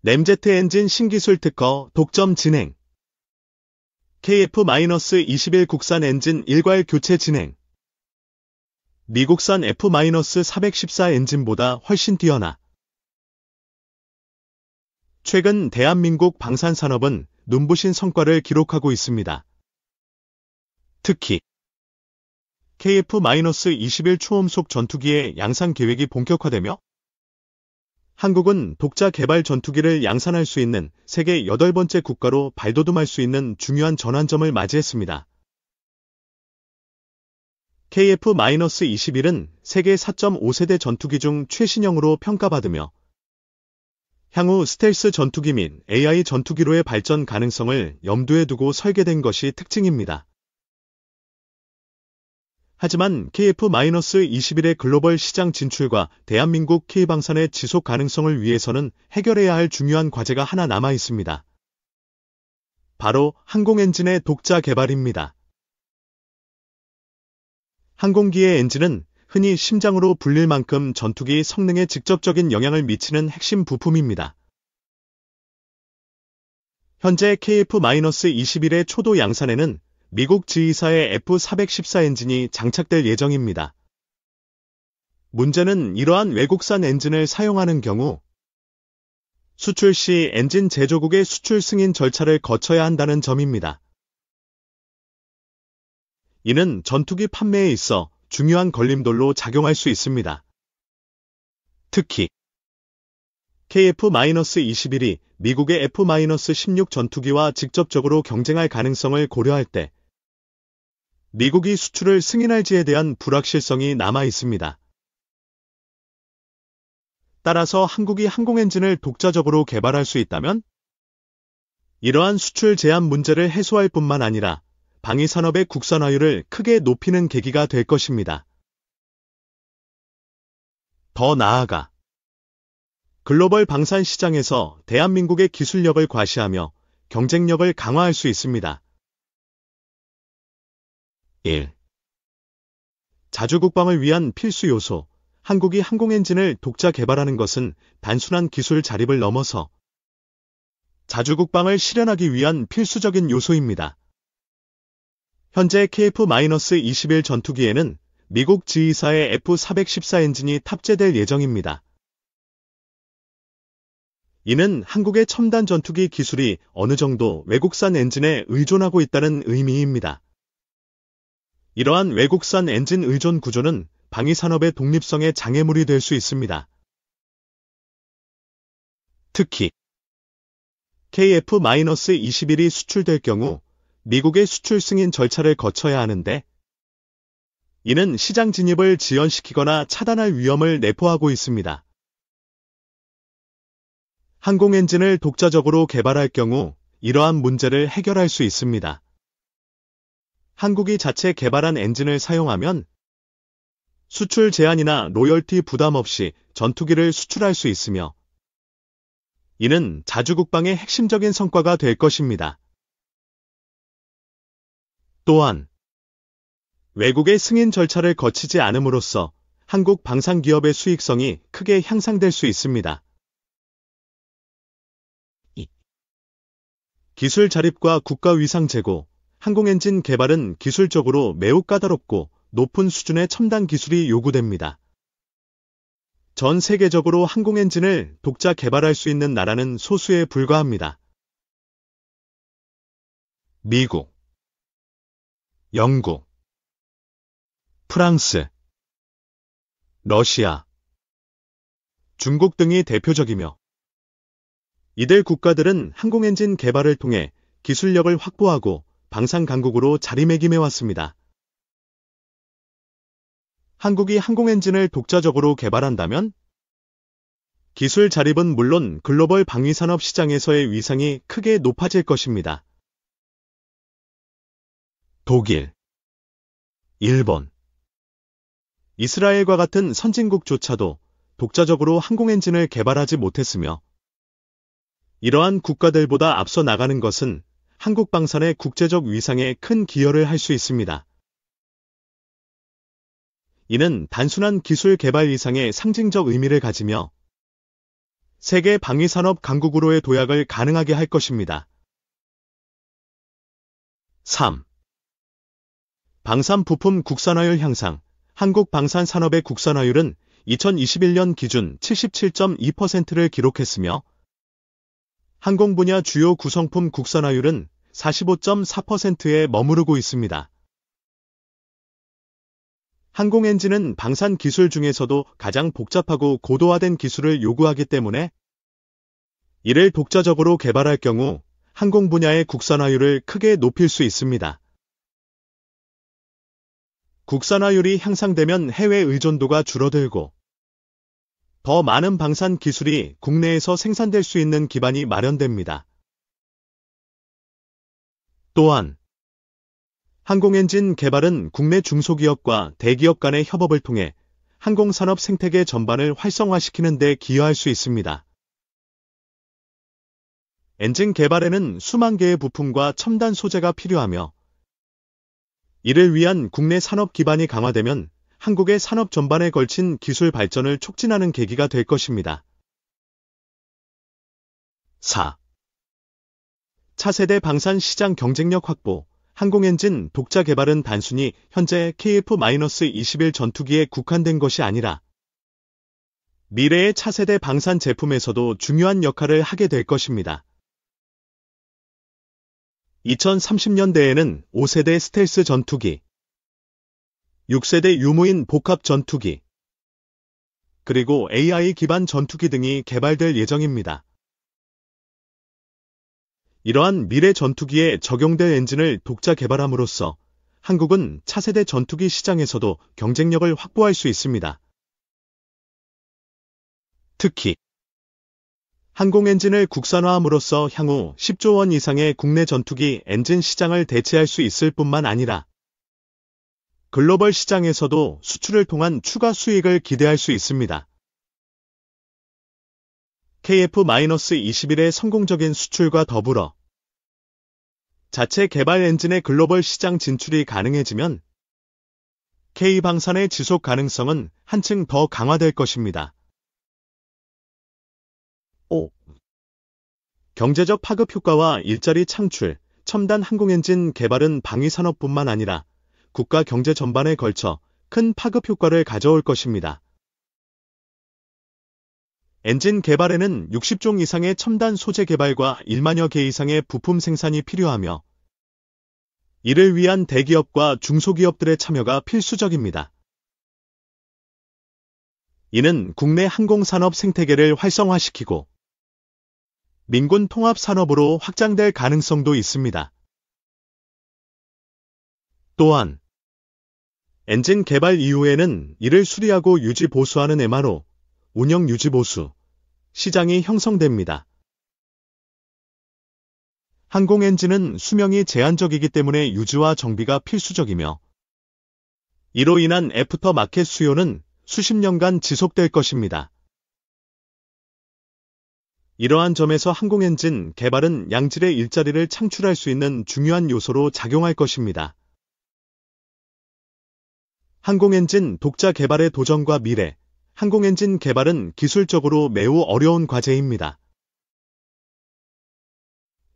램제트 엔진 신기술 특허 독점 진행. KF-21 국산 엔진 일괄 교체 진행. 미국산 F-414 엔진보다 훨씬 뛰어나. 최근 대한민국 방산산업은 눈부신 성과를 기록하고 있습니다. 특히 KF-21 초음속 전투기의 양산 계획이 본격화되며 한국은 독자 개발 전투기를 양산할 수 있는 세계 8번째 국가로 발돋움할 수 있는 중요한 전환점을 맞이했습니다. KF-21은 세계 4.5세대 전투기 중 최신형으로 평가받으며 향후 스텔스 전투기 및 AI 전투기로의 발전 가능성을 염두에 두고 설계된 것이 특징입니다. 하지만 KF-21의 글로벌 시장 진출과 대한민국 K방산의 지속 가능성을 위해서는 해결해야 할 중요한 과제가 하나 남아 있습니다. 바로 항공엔진의 독자 개발입니다. 항공기의 엔진은 흔히 심장으로 불릴 만큼 전투기 성능에 직접적인 영향을 미치는 핵심 부품입니다. 현재 KF-21의 초도 양산에는 미국 지휘사의 F-414 엔진이 장착될 예정입니다. 문제는 이러한 외국산 엔진을 사용하는 경우 수출 시 엔진 제조국의 수출 승인 절차를 거쳐야 한다는 점입니다. 이는 전투기 판매에 있어 중요한 걸림돌로 작용할 수 있습니다. 특히 KF-21이 미국의 F-16 전투기와 직접적으로 경쟁할 가능성을 고려할 때 미국이 수출을 승인할지에 대한 불확실성이 남아 있습니다. 따라서 한국이 항공엔진을 독자적으로 개발할 수 있다면 이러한 수출 제한 문제를 해소할 뿐만 아니라 방위산업의 국산화율을 크게 높이는 계기가 될 것입니다. 더 나아가 글로벌 방산 시장에서 대한민국의 기술력을 과시하며 경쟁력을 강화할 수 있습니다. 1. 자주국방을 위한 필수 요소. 한국이 항공엔진을 독자 개발하는 것은 단순한 기술 자립을 넘어서 자주국방을 실현하기 위한 필수적인 요소입니다. 현재 KF-21 전투기에는 미국 지휘사의 F-414 엔진이 탑재될 예정입니다. 이는 한국의 첨단 전투기 기술이 어느 정도 외국산 엔진에 의존하고 있다는 의미입니다. 이러한 외국산 엔진 의존 구조는 방위산업의 독립성의 장애물이 될 수 있습니다. 특히 KF-21이 수출될 경우 미국의 수출 승인 절차를 거쳐야 하는데 이는 시장 진입을 지연시키거나 차단할 위험을 내포하고 있습니다. 항공엔진을 독자적으로 개발할 경우 이러한 문제를 해결할 수 있습니다. 한국이 자체 개발한 엔진을 사용하면 수출 제한이나 로열티 부담 없이 전투기를 수출할 수 있으며 이는 자주국방의 핵심적인 성과가 될 것입니다. 또한 외국의 승인 절차를 거치지 않음으로써 한국 방산기업의 수익성이 크게 향상될 수 있습니다. 2. 기술 자립과 국가 위상 제고. 항공엔진 개발은 기술적으로 매우 까다롭고 높은 수준의 첨단 기술이 요구됩니다. 전 세계적으로 항공엔진을 독자 개발할 수 있는 나라는 소수에 불과합니다. 미국, 영국, 프랑스, 러시아, 중국 등이 대표적이며 이들 국가들은 항공엔진 개발을 통해 기술력을 확보하고 방산 강국으로 자리매김해왔습니다. 한국이 항공엔진을 독자적으로 개발한다면 기술 자립은 물론 글로벌 방위산업 시장에서의 위상이 크게 높아질 것입니다. 독일, 일본, 이스라엘과 같은 선진국조차도 독자적으로 항공엔진을 개발하지 못했으며 이러한 국가들보다 앞서 나가는 것은 한국 방산의 국제적 위상에 큰 기여를 할 수 있습니다. 이는 단순한 기술 개발 이상의 상징적 의미를 가지며 세계 방위산업 강국으로의 도약을 가능하게 할 것입니다. 3. 방산 부품 국산화율 향상. 한국 방산산업의 국산화율은 2021년 기준 77.2%를 기록했으며 항공 분야 주요 구성품 국산화율은 45.4%에 머무르고 있습니다. 항공 엔진은 방산 기술 중에서도 가장 복잡하고 고도화된 기술을 요구하기 때문에 이를 독자적으로 개발할 경우 항공 분야의 국산화율을 크게 높일 수 있습니다. 국산화율이 향상되면 해외 의존도가 줄어들고 더 많은 방산 기술이 국내에서 생산될 수 있는 기반이 마련됩니다. 또한 항공엔진 개발은 국내 중소기업과 대기업 간의 협업을 통해 항공산업 생태계 전반을 활성화시키는 데 기여할 수 있습니다. 엔진 개발에는 수만 개의 부품과 첨단 소재가 필요하며 이를 위한 국내 산업 기반이 강화되면 한국의 산업 전반에 걸친 기술 발전을 촉진하는 계기가 될 것입니다. 4. 차세대 방산 시장 경쟁력 확보. 항공엔진 독자 개발은 단순히 현재 KF-21 전투기에 국한된 것이 아니라 미래의 차세대 방산 제품에서도 중요한 역할을 하게 될 것입니다. 2030년대에는 5세대 스텔스 전투기, 6세대 유무인 복합 전투기, 그리고 AI 기반 전투기 등이 개발될 예정입니다. 이러한 미래 전투기에 적용될 엔진을 독자 개발함으로써 한국은 차세대 전투기 시장에서도 경쟁력을 확보할 수 있습니다. 특히 항공 엔진을 국산화함으로써 향후 10조 원 이상의 국내 전투기 엔진 시장을 대체할 수 있을 뿐만 아니라 글로벌 시장에서도 수출을 통한 추가 수익을 기대할 수 있습니다. KF-21의 성공적인 수출과 더불어 자체 개발 엔진의 글로벌 시장 진출이 가능해지면 K방산의 지속 가능성은 한층 더 강화될 것입니다. 5. 경제적 파급 효과와 일자리 창출. 첨단 항공엔진 개발은 방위산업뿐만 아니라 국가 경제 전반에 걸쳐 큰 파급 효과를 가져올 것입니다. 엔진 개발에는 60종 이상의 첨단 소재 개발과 1만여 개 이상의 부품 생산이 필요하며 이를 위한 대기업과 중소기업들의 참여가 필수적입니다. 이는 국내 항공산업 생태계를 활성화시키고 민군 통합산업으로 확장될 가능성도 있습니다. 또한 엔진 개발 이후에는 이를 수리하고 유지 보수하는 MRO, 운영 유지 보수, 시장이 형성됩니다. 항공 엔진은 수명이 제한적이기 때문에 유지와 정비가 필수적이며 이로 인한 애프터 마켓 수요는 수십 년간 지속될 것입니다. 이러한 점에서 항공 엔진 개발은 양질의 일자리를 창출할 수 있는 중요한 요소로 작용할 것입니다. 항공 엔진 독자 개발의 도전과 미래. 항공 엔진 개발은 기술적으로 매우 어려운 과제입니다.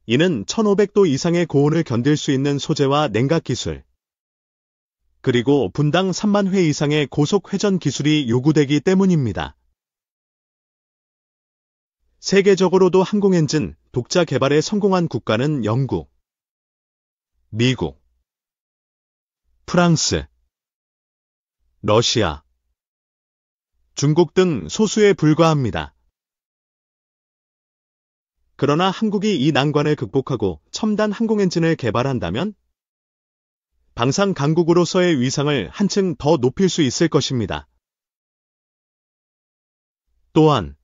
이는 1500도 이상의 고온을 견딜 수 있는 소재와 냉각 기술, 그리고 분당 3만 회 이상의 고속 회전 기술이 요구되기 때문입니다. 세계적으로도 항공 엔진 독자 개발에 성공한 국가는 영국, 미국, 프랑스, 러시아, 중국 등 소수에 불과합니다. 그러나 한국이 이 난관을 극복하고 첨단 항공 엔진을 개발한다면 방산 강국으로서의 위상을 한층 더 높일 수 있을 것입니다. 또한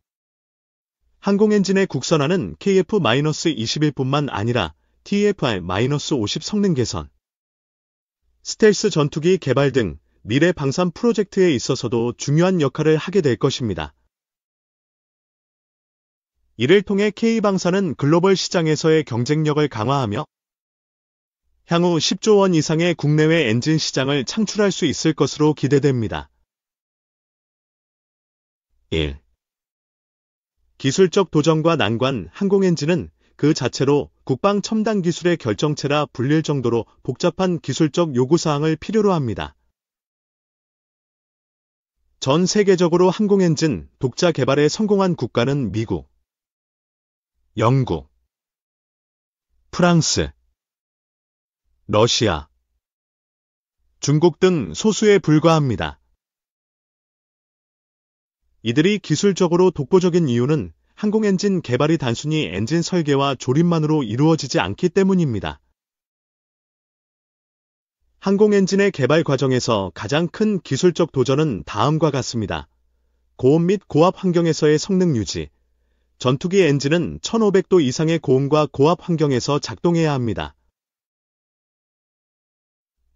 항공 엔진의 국산화는 KF-21뿐만 아니라 TFR-50 성능 개선, 스텔스 전투기 개발 등 미래 방산 프로젝트에 있어서도 중요한 역할을 하게 될 것입니다. 이를 통해 K방산은 글로벌 시장에서의 경쟁력을 강화하며 향후 10조 원 이상의 국내외 엔진 시장을 창출할 수 있을 것으로 기대됩니다. 1. 기술적 도전과 난관, 항공엔진은 그 자체로 국방 첨단 기술의 결정체라 불릴 정도로 복잡한 기술적 요구사항을 필요로 합니다. 전 세계적으로 항공엔진 독자 개발에 성공한 국가는 미국, 영국, 프랑스, 러시아, 중국 등 소수에 불과합니다. 이들이 기술적으로 독보적인 이유는 항공엔진 개발이 단순히 엔진 설계와 조립만으로 이루어지지 않기 때문입니다. 항공엔진의 개발 과정에서 가장 큰 기술적 도전은 다음과 같습니다. 고온 및 고압 환경에서의 성능 유지. 전투기 엔진은 1500도 이상의 고온과 고압 환경에서 작동해야 합니다.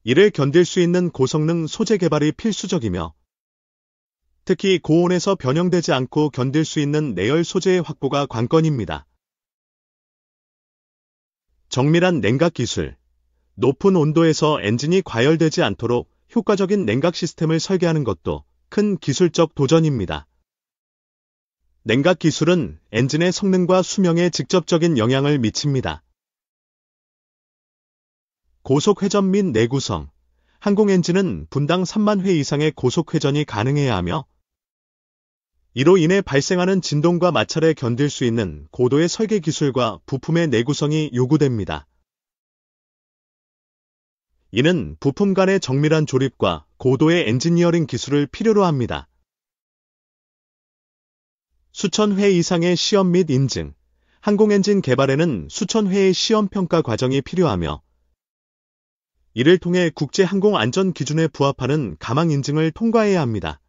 이를 견딜 수 있는 고성능 소재 개발이 필수적이며, 특히 고온에서 변형되지 않고 견딜 수 있는 내열 소재의 확보가 관건입니다. 정밀한 냉각 기술. 높은 온도에서 엔진이 과열되지 않도록 효과적인 냉각 시스템을 설계하는 것도 큰 기술적 도전입니다. 냉각 기술은 엔진의 성능과 수명에 직접적인 영향을 미칩니다. 고속 회전 및 내구성. 항공엔진은 분당 3만 회 이상의 고속 회전이 가능해야 하며, 이로 인해 발생하는 진동과 마찰에 견딜 수 있는 고도의 설계 기술과 부품의 내구성이 요구됩니다. 이는 부품 간의 정밀한 조립과 고도의 엔지니어링 기술을 필요로 합니다. 수천 회 이상의 시험 및 인증. 항공엔진 개발에는 수천 회의 시험 평가 과정이 필요하며, 이를 통해 국제항공안전 기준에 부합하는 가망 인증을 통과해야 합니다.